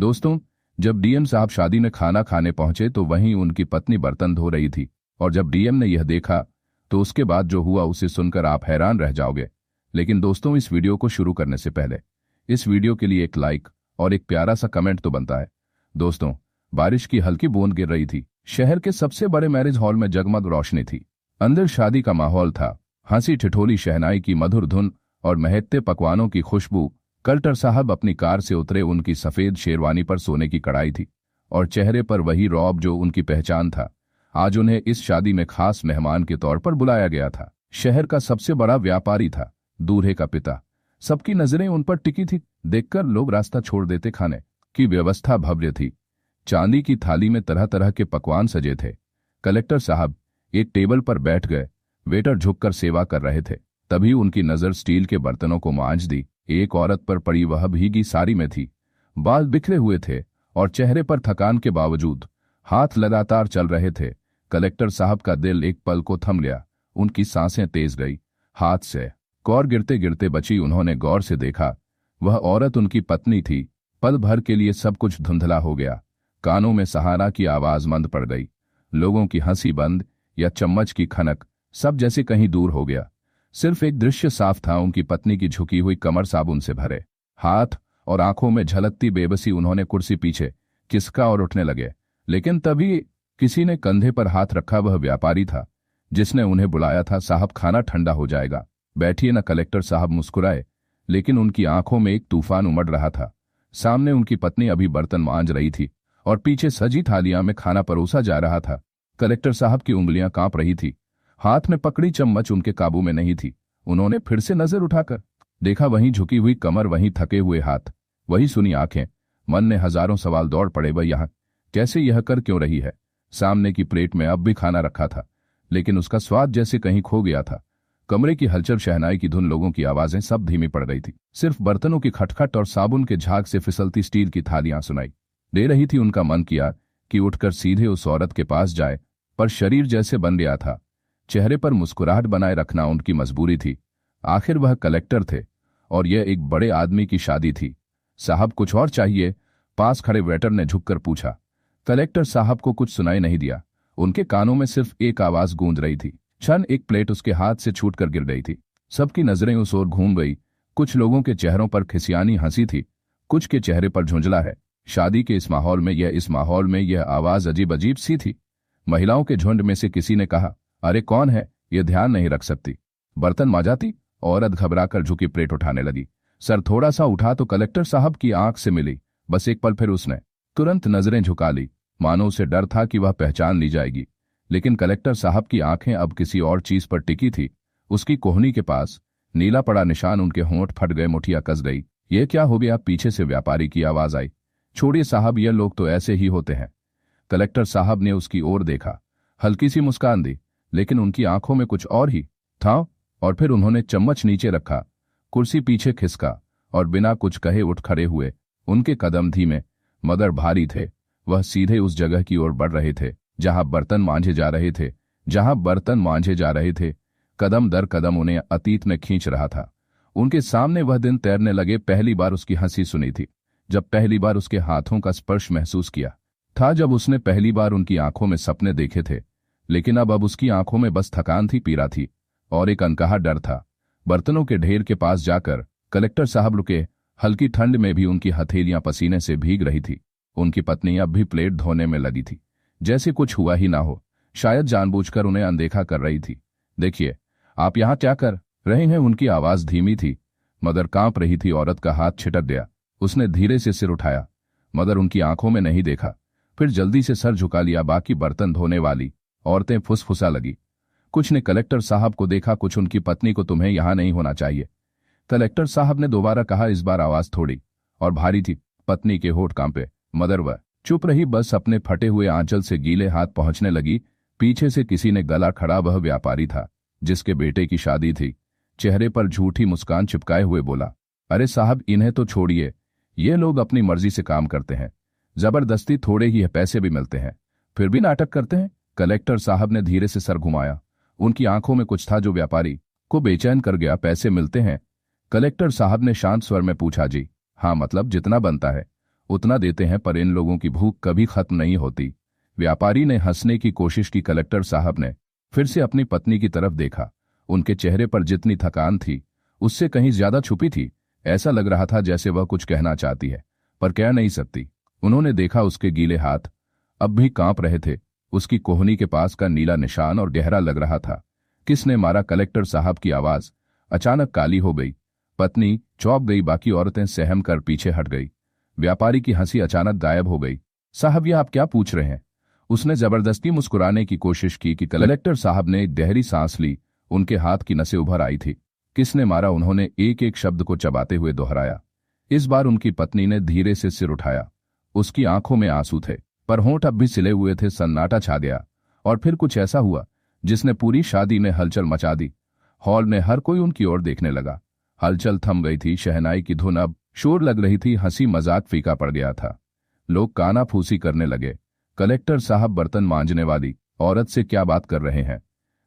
दोस्तों, जब डीएम साहब शादी में खाना खाने पहुंचे तो वहीं उनकी पत्नी बर्तन धो रही थी। और जब डीएम ने यह देखा तो उसके बाद जो हुआ उसे सुनकर आप हैरान रह जाओगे। लेकिन दोस्तों, इस वीडियो को शुरू करने से पहले इस वीडियो के लिए एक लाइक और एक प्यारा सा कमेंट तो बनता है। दोस्तों, बारिश की हल्की बूंद गिर रही थी। शहर के सबसे बड़े मैरिज हॉल में जगमग रोशनी थी। अंदर शादी का माहौल था। हंसी ठिठोली शहनाई की मधुर धुन और महकते पकवानों की खुशबू। कलेक्टर साहब अपनी कार से उतरे। उनकी सफेद शेरवानी पर सोने की कड़ाई थी और चेहरे पर वही रौब जो उनकी पहचान था। आज उन्हें इस शादी में खास मेहमान के तौर पर बुलाया गया था। शहर का सबसे बड़ा व्यापारी था, दूल्हे का पिता। सबकी नजरें उन पर टिकी थी। देखकर लोग रास्ता छोड़ देते। खाने की व्यवस्था भव्य थी। चांदी की थाली में तरह तरह के पकवान सजे थे। कलेक्टर साहब एक टेबल पर बैठ गए। वेटर झुककर सेवा कर रहे थे। तभी उनकी नजर स्टील के बर्तनों को मांज दी। एक औरत पर पड़ी, वह भीगी साड़ी में थी। बाल बिखरे हुए थे और चेहरे पर थकान के बावजूद हाथ लगातार चल रहे थे। कलेक्टर साहब का दिल एक पल को थम गया। उनकी सांसें तेज गई। हाथ से कौर गिरते गिरते बची। उन्होंने गौर से देखा, वह औरत उनकी पत्नी थी। पल भर के लिए सब कुछ धुंधला हो गया। कानों में सहारा की आवाज मंद पड़ गई। लोगों की हंसी बंद, या चम्मच की खनक, सब जैसे कहीं दूर हो गया। सिर्फ एक दृश्य साफ था, उनकी पत्नी की झुकी हुई कमर साबुन से भरे हाथ और आंखों में झलकती बेबसी। उन्होंने कुर्सी पीछे खिसका और उठने लगे, लेकिन तभी किसी ने कंधे पर हाथ रखा। वह व्यापारी था जिसने उन्हें बुलाया था। साहब, खाना ठंडा हो जाएगा, बैठिए ना। कलेक्टर साहब मुस्कुराए, लेकिन उनकी आंखों में एक तूफान उमड़ रहा था। सामने उनकी पत्नी अभी बर्तन मांज रही थी और पीछे सजी थालियां में खाना परोसा जा रहा था। कलेक्टर साहब की उंगलियां कांप रही थी। हाथ में पकड़ी चम्मच उनके काबू में नहीं थी। उन्होंने फिर से नजर उठाकर देखा, वहीं झुकी हुई कमर, वहीं थके हुए हाथ, वही सुनी आंखें। मन में हजारों सवाल दौड़ पड़े। वह यहाँ कैसे, यह कर क्यों रही है? सामने की प्लेट में अब भी खाना रखा था, लेकिन उसका स्वाद जैसे कहीं खो गया था। कमरे की हलचल, शहनाई की धुन, लोगों की आवाजें सब धीमी पड़ गई थी। सिर्फ बर्तनों की खटखट और साबुन के झाग से फिसलती स्टील की थालियां सुनाई दे रही थी। उनका मन किया कि उठकर सीधे उस औरत के पास जाए, पर शरीर जैसे बन गया था। चेहरे पर मुस्कुराहट बनाए रखना उनकी मजबूरी थी। आखिर वह कलेक्टर थे और यह एक बड़े आदमी की शादी थी। साहब, कुछ और चाहिए? पास खड़े वेटर ने झुककर पूछा। कलेक्टर साहब को कुछ सुनाई नहीं दिया। उनके कानों में सिर्फ एक आवाज गूंज रही थी। क्षण एक प्लेट उसके हाथ से छूटकर गिर गई थी। सबकी नजरें उस ओर घूम गई। कुछ लोगों के चेहरों पर खिसियानी हंसी थी, कुछ के चेहरे पर झुंझला है। शादी के इस माहौल में यह आवाज अजीब अजीब सी थी। महिलाओं के झुंड में से किसी ने कहा, अरे कौन है? ये ध्यान नहीं रख सकती, बर्तन मांजाती। औरत घबराकर झुकी प्लेट उठाने लगी। सर थोड़ा सा उठा तो कलेक्टर साहब की आंख से मिली। बस एक पल, फिर उसने तुरंत नजरें झुका ली, मानो उसे डर था कि वह पहचान ली जाएगी। लेकिन कलेक्टर साहब की आंखें अब किसी और चीज पर टिकी थी। उसकी कोहनी के पास नीला पड़ा निशान। उनके होंठ फट गए, मुठियां कस गई। ये क्या हो गया? पीछे से व्यापारी की आवाज आई। छोड़िए साहब, ये लोग तो ऐसे ही होते हैं। कलेक्टर साहब ने उसकी ओर देखा, हल्की सी मुस्कान दी, लेकिन उनकी आंखों में कुछ और ही था। और फिर उन्होंने चम्मच नीचे रखा, कुर्सी पीछे खिसका और बिना कुछ कहे उठ खड़े हुए। उनके कदम धीमे मगर भारी थे। वह सीधे उस जगह की ओर बढ़ रहे थे जहां बर्तन मांजे जा रहे थे। कदम दर कदम उन्हें अतीत में खींच रहा था। उनके सामने वह दिन तैरने लगे। पहली बार उसकी हंसी सुनी थी, जब पहली बार उसके हाथों का स्पर्श महसूस किया था, जब उसने पहली बार उनकी आंखों में सपने देखे थे। लेकिन अब उसकी आंखों में बस थकान थी, पीड़ा थी और एक अनकहा डर था। बर्तनों के ढेर के पास जाकर कलेक्टर साहब रुके। हल्की ठंड में भी उनकी हथेलियां पसीने से भीग रही थी। उनकी पत्नी अब भी प्लेट धोने में लगी थी, जैसे कुछ हुआ ही ना हो। शायद जानबूझकर उन्हें अनदेखा कर रही थी। देखिए, आप यहां क्या कर रहे हैं? उनकी आवाज धीमी थी मगर कांप रही थी। औरत का हाथ छिटक गया। उसने धीरे से सिर उठाया मगर उनकी आंखों में नहीं देखा। फिर जल्दी से सर झुका लिया। बाकी बर्तन धोने वाली औरतें फुसफुसा लगी। कुछ ने कलेक्टर साहब को देखा, कुछ उनकी पत्नी को। तुम्हें यहां नहीं होना चाहिए, कलेक्टर साहब ने दोबारा कहा। इस बार आवाज थोड़ी और भारी थी। पत्नी के होठ कांपे मगर वह चुप रही। बस अपने फटे हुए आंचल से गीले हाथ पहुंचने लगी। पीछे से किसी ने गला खड़ा। वह व्यापारी था जिसके बेटे की शादी थी। चेहरे पर झूठी मुस्कान चिपकाए हुए बोला, अरे साहब, इन्हें तो छोड़िए। ये लोग अपनी मर्जी से काम करते हैं, जबरदस्ती थोड़े ही पैसे भी मिलते हैं, फिर भी नाटक करते हैं। कलेक्टर साहब ने धीरे से सर घुमाया। उनकी आंखों में कुछ था जो व्यापारी को बेचैन कर गया। पैसे मिलते हैं? कलेक्टर साहब ने शांत स्वर में पूछा। जी हाँ, मतलब जितना बनता है। उतना देते हैं पर इन लोगों की भूख कभी खत्म नहीं होती। व्यापारी ने हंसने की कोशिश की। कलेक्टर साहब ने फिर से अपनी पत्नी की तरफ देखा। उनके चेहरे पर जितनी थकान थी उससे कहीं ज्यादा छुपी थी। ऐसा लग रहा था जैसे वह कुछ कहना चाहती है पर कह नहीं सकती। उन्होंने देखा उसके गीले हाथ अब भी कांप रहे थे। उसकी कोहनी के पास का नीला निशान और गहरा लग रहा था। किसने मारा? कलेक्टर साहब की आवाज अचानक काली हो गई। पत्नी चौंक गई। बाकी औरतें सहम कर पीछे हट गई। व्यापारी की हंसी अचानक गायब हो गई। साहब, यह आप क्या पूछ रहे हैं? उसने जबरदस्ती मुस्कुराने की कोशिश की कि कलेक्टर साहब ने एक गहरी सांस ली। उनके हाथ की नसें उभर आई थी। किसने मारा? उन्होंने एक एक शब्द को चबाते हुए दोहराया। इस बार उनकी पत्नी ने धीरे से सिर उठाया। उसकी आंखों में आंसू थे पर होंठ अब भी सिले हुए थे। सन्नाटा छा गया और फिर कुछ ऐसा हुआ जिसने पूरी शादी में हलचल मचा दी। हॉल में हर कोई उनकी ओर देखने लगा। हलचल थम गई थी। शहनाई की धुन अब शोर लग रही थी। हंसी मजाक फीका पड़ गया था। लोग काना फूसी करने लगे। कलेक्टर साहब बर्तन मांजने वाली औरत से क्या बात कर रहे हैं?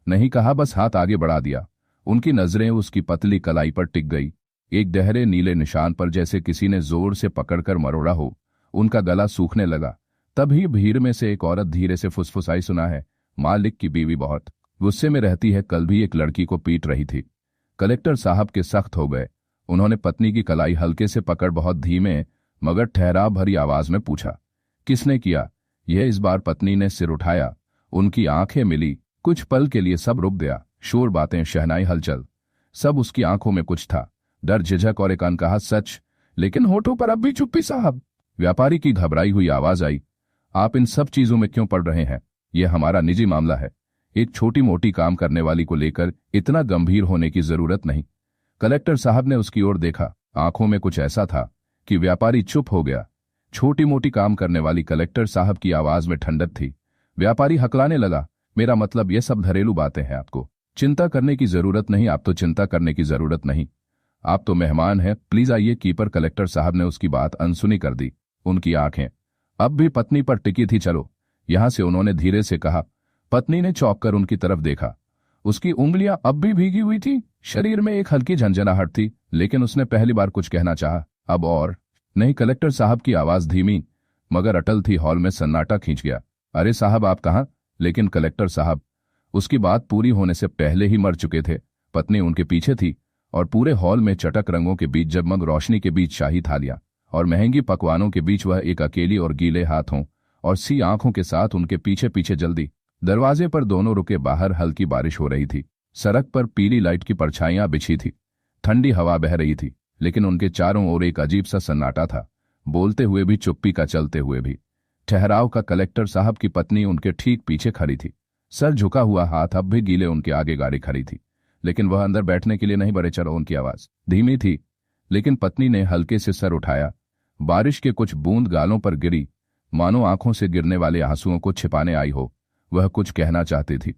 नहीं कहा, बस हाथ आगे बढ़ा दिया। उनकी नजरें उसकी पतली कलाई पर टिक गई, एक गहरे नीले निशान पर, जैसे किसी ने जोर से पकड़कर मरोड़ा हो। उनका गला सूखने लगा। तभी भीड़ में से एक औरत धीरे से फुसफुसाई, सुना है मालिक की बीवी बहुत गुस्से में रहती है, कल भी एक लड़की को पीट रही थी। कलेक्टर साहब के सख्त हो गए। उन्होंने पत्नी की कलाई हल्के से पकड़ बहुत धीमे मगर ठहराव भरी आवाज में पूछा, किसने किया यह? इस बार पत्नी ने सिर उठाया। उनकी आंखें मिली। कुछ पल के लिए सब रुक गया। शोर, बातें, शहनाई, हलचल, सब उसकी आंखों में कुछ था, डर, झिझक और एक अनकहा सच। लेकिन होठों पर अब भी चुप्पी। साहब, व्यापारी की घबराई हुई आवाज आई, आप इन सब चीजों में क्यों पड़ रहे हैं? यह हमारा निजी मामला है। एक छोटी मोटी काम करने वाली को लेकर इतना गंभीर होने की जरूरत नहीं। कलेक्टर साहब ने उसकी ओर देखा। आंखों में कुछ ऐसा था कि व्यापारी चुप हो गया। छोटी मोटी काम करने वाली? कलेक्टर साहब की आवाज में ठंडक थी। व्यापारी हकलाने लगा, मेरा मतलब ये सब घरेलू बातें हैं, आपको चिंता करने की जरूरत नहीं। आप तो चिंता करने की जरूरत नहीं, आप तो मेहमान हैं, प्लीज आइए। कीपर कलेक्टर साहब ने उसकी बात अनसुनी कर दी। उनकी आंखें अब भी पत्नी पर टिकी थी। चलो यहां से, उन्होंने धीरे से कहा। पत्नी ने चौंक कर उनकी तरफ देखा। उसकी उंगलियां अब भी भीगी हुई थी। शरीर में एक हल्की झंझनाहट थी, लेकिन उसने पहली बार कुछ कहना चाहा। अब और नहीं। कलेक्टर साहब की आवाज धीमी मगर अटल थी। हॉल में सन्नाटा खींच गया। अरे साहब, आप कहाँ? लेकिन कलेक्टर साहब उसकी बात पूरी होने से पहले ही मर चुके थे। पत्नी उनके पीछे थी और पूरे हॉल में चटक रंगों के बीच, जगमग रोशनी के बीच, शाही थालियां और महंगी पकवानों के बीच वह एक अकेली और गीले हाथों और सी आंखों के साथ उनके पीछे पीछे जल्दी। दरवाजे पर दोनों रुके। बाहर हल्की बारिश हो रही थी। सड़क पर पीली लाइट की परछाइयां बिछी थी। ठंडी हवा बह रही थी, लेकिन उनके चारों ओर एक अजीब सा सन्नाटा था। बोलते हुए भी चुप्पी का, चलते हुए भी ठहराव का। कलेक्टर साहब की पत्नी उनके ठीक पीछे खड़ी थी। सर झुका हुआ, हाथ अब भी गीले, उनके आगे गाड़ी खड़ी थी। लेकिन वह अंदर बैठने के लिए नहीं बढ़े। चलो। उनकी आवाज धीमी थी, लेकिन पत्नी ने हल्के से सर उठाया। बारिश के कुछ बूंद गालों पर गिरी, मानो आंखों से गिरने वाले आंसुओं को छिपाने आई हो। वह कुछ कहना चाहती थी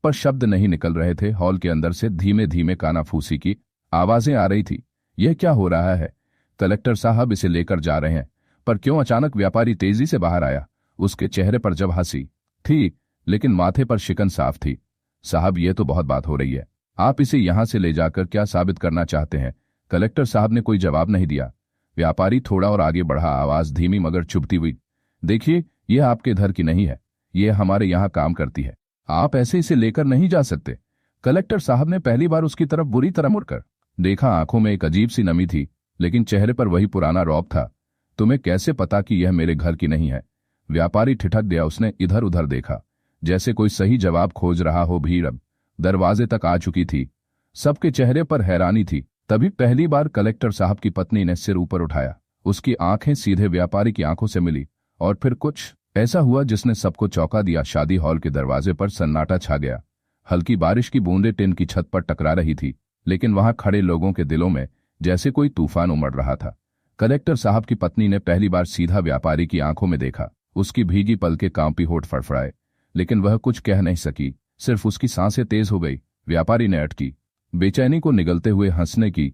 पर शब्द नहीं निकल रहे थे। हॉल के अंदर से धीमे धीमे कानाफूसी की आवाजें आ रही थी। यह क्या हो रहा है? कलेक्टर साहब इसे लेकर जा रहे हैं, पर क्यों? अचानक व्यापारी तेजी से बाहर आया। उसके चेहरे पर जब हंसी थी, लेकिन माथे पर शिकन साफ थी। साहब, यह तो बहुत बात हो रही है। आप इसे यहां से ले जाकर क्या साबित करना चाहते हैं? कलेक्टर साहब ने कोई जवाब नहीं दिया। व्यापारी थोड़ा और आगे बढ़ा, आवाज धीमी मगर चुभती हुई। देखिए, यह आपके घर की नहीं है, यह हमारे यहां काम करती है। आप ऐसे इसे लेकर नहीं जा सकते। कलेक्टर साहब ने पहली बार उसकी तरफ बुरी तरह मुड़कर देखा। आंखों में एक अजीब सी नमी थी, लेकिन चेहरे पर वही पुराना रौब था। तुम्हें कैसे पता कि यह मेरे घर की नहीं है? व्यापारी ठिठक गया। उसने इधर उधर देखा, जैसे कोई सही जवाब खोज रहा हो। भीड़ अब दरवाजे तक आ चुकी थी। सबके चेहरे पर हैरानी थी। तभी पहली बार कलेक्टर साहब की पत्नी ने सिर ऊपर उठाया। उसकी आंखें सीधे व्यापारी की आंखों से मिली और फिर कुछ ऐसा हुआ जिसने सबको चौंका दिया। शादी हॉल के दरवाजे पर सन्नाटा छा गया। हल्की बारिश की बूंदें टिन की छत पर टकरा रही थी, लेकिन वहां खड़े लोगों के दिलों में जैसे कोई तूफान उमड़ रहा था। कलेक्टर साहब की पत्नी ने पहली बार सीधा व्यापारी की आंखों में देखा। उसकी भीगी पलकें कांपी, होठ फड़फड़ाए, लेकिन वह कुछ कह नहीं सकी। सिर्फ उसकी सांसें तेज हो गई। व्यापारी ने अटकी बेचैनी को निगलते हुए हंसने की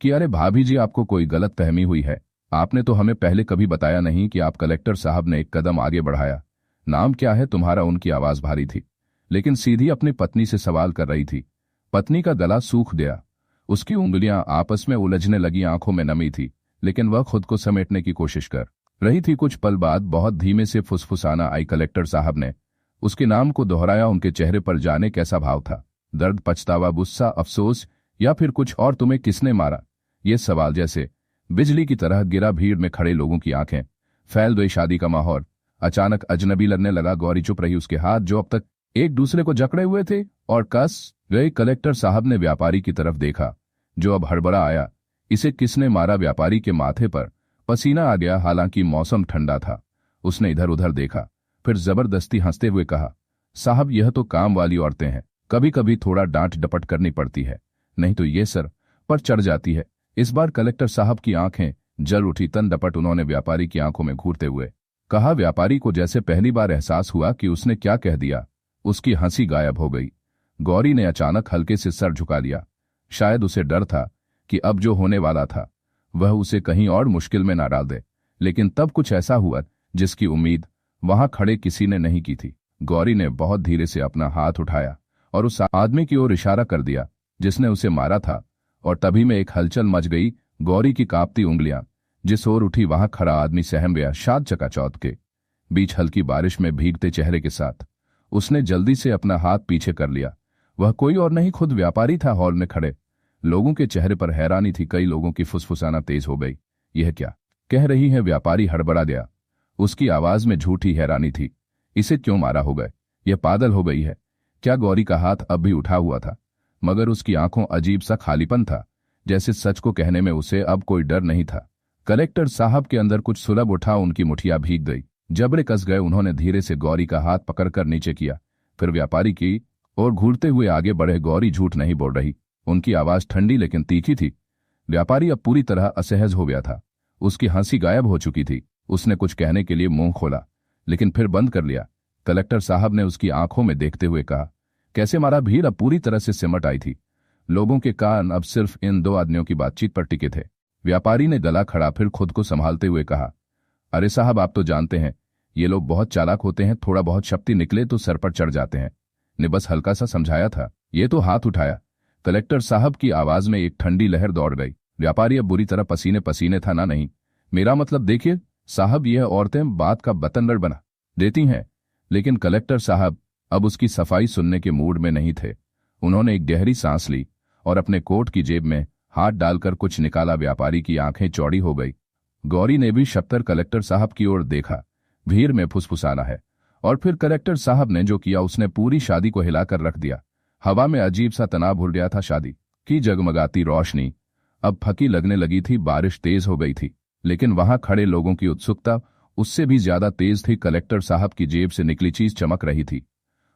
कि अरे भाभी जी, आपको कोई गलत फहमी हुई है। आपने तो हमें पहले कभी बताया नहीं कि आप। कलेक्टर साहब ने एक कदम आगे बढ़ाया। नाम क्या है तुम्हारा? उनकी आवाज भारी थी, लेकिन सीधी अपनी पत्नी से सवाल कर रही थी। पत्नी का गला सूख गया। उसकी उंगलियां आपस में उलझने लगी। आंखों में नमी थी, लेकिन वह खुद को समेटने की कोशिश कर रही थी। कुछ पल बाद बहुत धीमे से फुसफुसाना आई। कलेक्टर साहब ने उसके नाम को दोहराया। उनके चेहरे पर जाने कैसा भाव था, दर्द, पछतावा, गुस्सा, अफसोस या फिर कुछ और। तुम्हें किसने मारा? ये सवाल जैसे बिजली की तरह गिरा। भीड़ में खड़े लोगों की आंखें फैल गई। शादी का माहौल अचानक अजनबी लगने लगा। गौरी चुप रही। उसके हाथ जो अब तक एक दूसरे को जकड़े हुए थे और कस गए। कलेक्टर साहब ने व्यापारी की तरफ देखा जो अब हड़बड़ा आया। इसे किसने मारा? व्यापारी के माथे पर पसीना आ गया। हालांकि मौसम ठंडा था। उसने इधर उधर देखा, फिर जबरदस्ती हंसते हुए कहा, साहब यह तो काम वाली औरतें हैं, कभी कभी थोड़ा डांट डपट करनी पड़ती है, नहीं तो ये सर पर चढ़ जाती है। इस बार कलेक्टर साहब की आंखें जल उठी। तन दपट उन्होंने व्यापारी की आंखों में घूरते हुए कहा। व्यापारी को जैसे पहली बार एहसास हुआ कि उसने क्या कह दिया। उसकी हंसी गायब हो गई। गौरी ने अचानक हल्के से सर झुका लिया। शायद उसे डर था कि अब जो होने वाला था वह उसे कहीं और मुश्किल में ना डाल दे। लेकिन तब कुछ ऐसा हुआ जिसकी उम्मीद वहां खड़े किसी ने नहीं की थी। गौरी ने बहुत धीरे से अपना हाथ उठाया और उस आदमी की ओर इशारा कर दिया जिसने उसे मारा था। और तभी में एक हलचल मच गई। गौरी की कांपती उंगलियां जिस ओर उठी वहां खड़ा आदमी सहम गया। शाद चकाचौंध के बीच हल्की बारिश में भीगते चेहरे के साथ उसने जल्दी से अपना हाथ पीछे कर लिया। वह कोई और नहीं, खुद व्यापारी था। हॉल में खड़े लोगों के चेहरे पर हैरानी थी। कई लोगों की फुसफुसाना तेज हो गई। यह क्या कह रही है? व्यापारी हड़बड़ा गया। उसकी आवाज में झूठी हैरानी थी। इसे क्यों मारा होगा? यह पागल हो गई है क्या? गौरी का हाथ अब भी उठा हुआ था, मगर उसकी आंखों अजीब सा खालीपन था, जैसे सच को कहने में उसे अब कोई डर नहीं था। कलेक्टर साहब के अंदर कुछ सुलभ उठा। उनकी मुठिया भीग गई, जबड़े कस गए। उन्होंने धीरे से गौरी का हाथ पकड़कर नीचे किया, फिर व्यापारी की और घूरते हुए आगे बढ़े। गौरी झूठ नहीं बोल रही। उनकी आवाज ठंडी लेकिन तीखी थी। व्यापारी अब पूरी तरह असहज हो गया था। उसकी हंसी गायब हो चुकी थी। उसने कुछ कहने के लिए मुंह खोला, लेकिन फिर बंद कर लिया। कलेक्टर साहब ने उसकी आंखों में देखते हुए कहा, कैसे मारा? भीड़ अब पूरी तरह से सिमट आई थी। लोगों के कान अब सिर्फ इन दो आदमियों की बातचीत पर टिके थे। व्यापारी ने गला खड़ा, फिर खुद को संभालते हुए कहा, अरे साहब, आप तो जानते हैं ये लोग बहुत चालाक होते हैं। थोड़ा बहुत शक्ति निकले तो सर पर चढ़ जाते हैं। ने बस हल्का सा समझाया था। ये तो हाथ उठाया। कलेक्टर साहब की आवाज में एक ठंडी लहर दौड़ गई। व्यापारी अब बुरी तरह पसीने पसीने था। ना नहीं, मेरा मतलब देखिए साहब, यह औरतें बात का बतंगड़ बना देती हैं। लेकिन कलेक्टर साहब अब उसकी सफाई सुनने के मूड में नहीं थे। उन्होंने एक गहरी सांस ली और अपने कोट की जेब में हाथ डालकर कुछ निकाला। व्यापारी की आंखें चौड़ी हो गई। गौरी ने भी शक्कर कलेक्टर साहब की ओर देखा। भीड़ में फुसफुसाना है। और फिर कलेक्टर साहब ने जो किया उसने पूरी शादी को हिलाकर रख दिया। हवा में अजीब सा तनाव उड़ गया था। शादी की जगमगाती रोशनी अब फकी लगने लगी थी। बारिश तेज हो गई थी, लेकिन वहां खड़े लोगों की उत्सुकता उससे भी ज्यादा तेज थी। कलेक्टर साहब की जेब से निकली चीज चमक रही थी।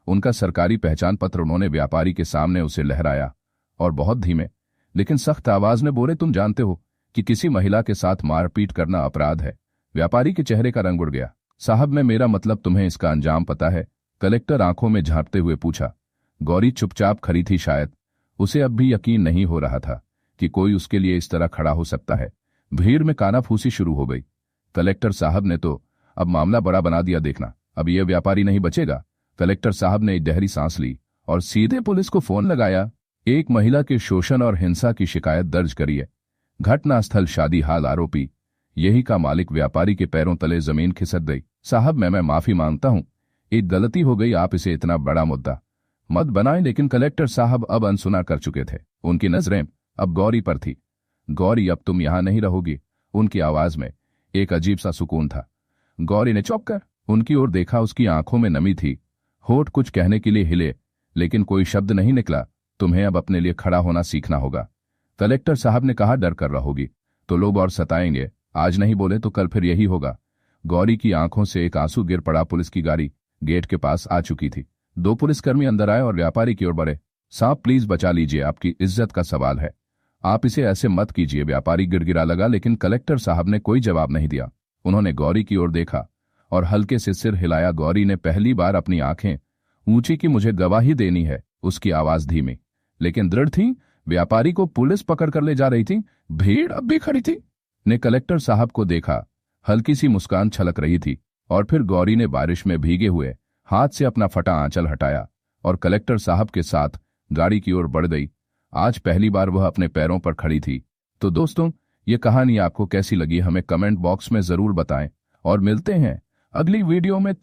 उनका सरकारी पहचान पत्र। उन्होंने व्यापारी के सामने उसे लहराया और बहुत धीमे लेकिन सख्त आवाज में बोले, तुम जानते हो कि किसी महिला के साथ मारपीट करना अपराध है? व्यापारी के चेहरे का रंग उड़ गया। साहब, मेरा मतलब तुम्हें इसका अंजाम पता है? कलेक्टर आंखों में झांकते हुए पूछा। गौरी चुपचाप खड़ी थी। शायद उसे अब भी यकीन नहीं हो रहा था कि कोई उसके लिए इस तरह खड़ा हो सकता है। भीड़ में कानाफूसी शुरू हो गई। कलेक्टर साहब ने तो अब मामला बड़ा बना दिया। देखना, अब यह व्यापारी नहीं बचेगा। कलेक्टर साहब ने एक गहरी सांस ली और सीधे पुलिस को फोन लगाया। एक महिला के शोषण और हिंसा की शिकायत दर्ज करिए। घटनास्थल शादी हाल। आरोपी यही का मालिक। व्यापारी के पैरों तले जमीन खिसक गई। साहब, मैं माफी मांगता हूं, एक गलती हो गई। आप इसे इतना बड़ा मुद्दा मत बनाएं। लेकिन कलेक्टर साहब अब अनसुना कर चुके थे। उनकी नजरें अब गौरी पर थी। गौरी, अब तुम यहां नहीं रहोगी। उनकी आवाज में एक अजीब सा सुकून था। गौरी ने चौंक कर उनकी ओर देखा। उसकी आंखों में नमी थी। होठ कुछ कहने के लिए हिले, लेकिन कोई शब्द नहीं निकला। तुम्हें अब अपने लिए खड़ा होना सीखना होगा, कलेक्टर साहब ने कहा। डर कर रहोगी तो लोग और सताएंगे। आज नहीं बोले तो कल फिर यही होगा। गौरी की आंखों से एक आंसू गिर पड़ा। पुलिस की गाड़ी गेट के पास आ चुकी थी। दो पुलिसकर्मी अंदर आए और व्यापारी की ओर बढ़े। साहब, प्लीज बचा लीजिए, आपकी इज्जत का सवाल है। आप इसे ऐसे मत कीजिए। व्यापारी गिड़गिड़ा लगा, लेकिन कलेक्टर साहब ने कोई जवाब नहीं दिया। उन्होंने गौरी की ओर देखा और हल्के से सिर हिलाया। गौरी ने पहली बार अपनी आंखें ऊंची की। मुझे गवाही देनी है। उसकी आवाज धीमी लेकिन दृढ़ थी। व्यापारी को पुलिस पकड़ कर ले जा रही थी। भीड़ अब भी खड़ी थी। ने कलेक्टर साहब को देखा। हल्की सी मुस्कान छलक रही थी। और फिर गौरी ने बारिश में भीगे हुए हाथ से अपना फटा आंचल हटाया और कलेक्टर साहब के साथ गाड़ी की ओर बढ़ गई। आज पहली बार वह अपने पैरों पर खड़ी थी। तो दोस्तों, ये कहानी आपको कैसी लगी हमें कमेंट बॉक्स में जरूर बताएं। और मिलते हैं अगली वीडियो में।